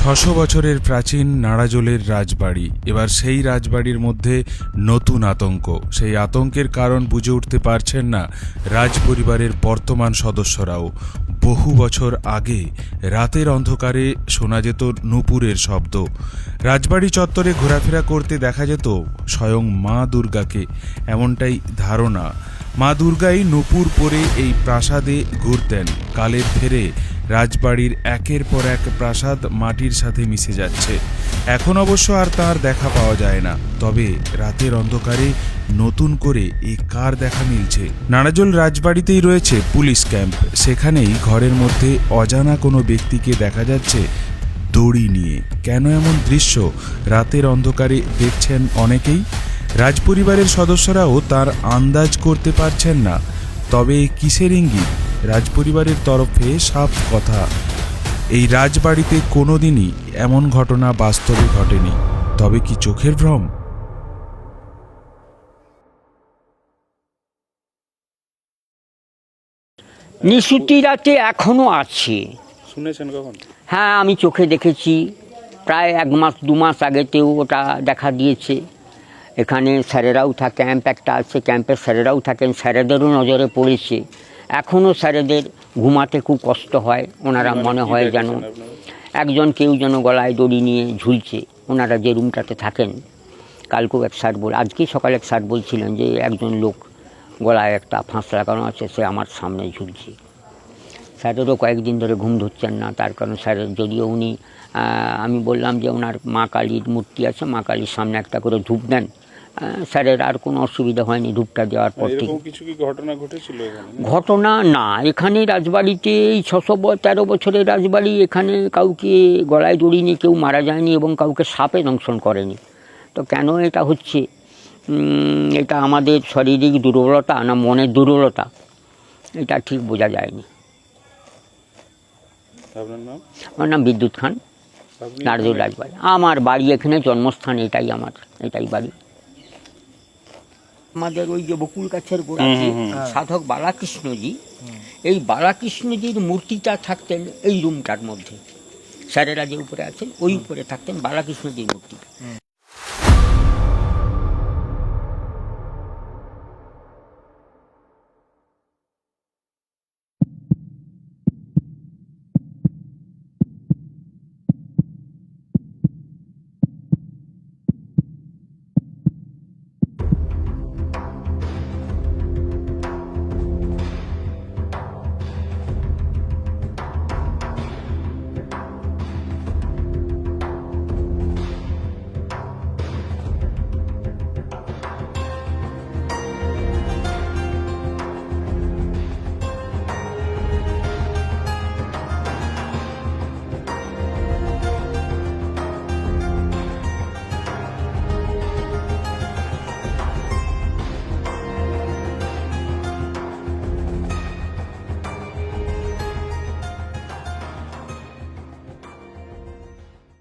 ৬০০ বছরের প্রাচীন নাড়াজোলের রাজবাড়ি, এবার সেই রাজবাড়ির মধ্যে নতুন আতঙ্ক। সেই আতঙ্কের কারণ বুঝে উঠতে পারছেন না রাজপরিবারের বর্তমান সদস্যরাও। বহু বছর আগে রাতের অন্ধকারে শোনা যেত নূপুরের শব্দ। রাজবাড়ি চত্বরে ঘোরাফেরা করতে দেখা যেত স্বয়ং মা দুর্গাকে, এমনটাই ধারণা। মা দুর্গাই নূপুর পরে এই প্রাসাদে ঘুরতেন। কালের ফেরে রাজবাড়ির একের পর এক প্রাসাদ মাটির সাথে মিশে যাচ্ছে। এখন অবশ্য আর তার দেখা পাওয়া যায় না। তবে রাতের অন্ধকারে নতুন করে এই কার দেখা মিলছে? নাড়াজোল রাজবাড়িতেই রয়েছে পুলিশ ক্যাম্প। সেখানেই ঘরের মধ্যে অজানা কোনো ব্যক্তিকে দেখা যাচ্ছে দড়ি নিয়ে। কেন এমন দৃশ্য রাতের অন্ধকারে দেখছেন অনেকেই? রাজপরিবারের সদস্যরাও তার আন্দাজ করতে পারছেন না। তবে কিসের ইঙ্গিত? রাজপরিবারের তরফে সাফ কথা, এই রাজবাড়িতে কোনোদিনই এমন ঘটনা বাস্তবে ঘটেনি। তবে কি চোখের ভ্রম? নিশুতি রাতে এখনো আছে। শুনেছেন কখন? হ্যাঁ, আমি চোখে দেখেছি। প্রায় 1 মাস 2 মাস আগেতেও ওটা দেখা দিয়েছে। এখানে স্যারেরাও থাকে, ক্যাম্প একটা আছে, ক্যাম্পের স্যারেরাও থাকেন, স্যারেদেরও নজরে পড়েছে। এখনও স্যারেদের ঘুমাতে খুব কষ্ট হয়। ওনারা মনে হয় যেন কেউ যেন গলায় দড়ি নিয়ে ঝুলছে। ওনারা যে রুমটাতে থাকেন, কালকেও এক স্যার আজকেই সকালে এক স্যার বলছিলেন যে একজন লোক গলায় একটা ফাঁস লাগানো আছে, সে আমার সামনে ঝুলছে। স্যারেরও কয়েকদিন ধরে ঘুম ধরছেন না। তার কারণ স্যারের যদিও উনি, আমি বললাম যে ওনার মা কালীর মূর্তি আছে, মা কালীর সামনে একটা করে ধূপ দেন। স্যারের আর কোনো অসুবিধা হয়নি ধূপটা দেওয়ার পর থেকে। কিছু কি ঘটনা ঘটেছিল এখানে? ঘটনা না, এখানে রাজবাড়িতে এই 613 বছরের রাজবাড়ি, এখানে কাউকে গলায় দড়ি নিয়ে কেউ মারা যায়নি এবং কাউকে সাপে দংশন করেনি। তো কেন এটা হচ্ছে? এটা আমাদের শারীরিক দুর্বলতা না মনের দুর্বলতা, এটা ঠিক বোঝা যায়নি। আপনার নাম? আমার নাম বিদ্যুৎ খান, নাড়াজোল রাজবাড়ি। আমার বাড়ি এখানে, জন্মস্থান এটাই, আমার এটাই বাড়ি। আমাদের ওই যে বকুল গাছের গোড়াতে সাধক বালাকৃষ্ণজি, এই বালাকৃষ্ণজির মূর্তিটা থাকতেন এই রুমটার মধ্যে। স্যারেরা যে উপরে আছেন ওই উপরে থাকতেন বালাকৃষ্ণজির মূর্তি।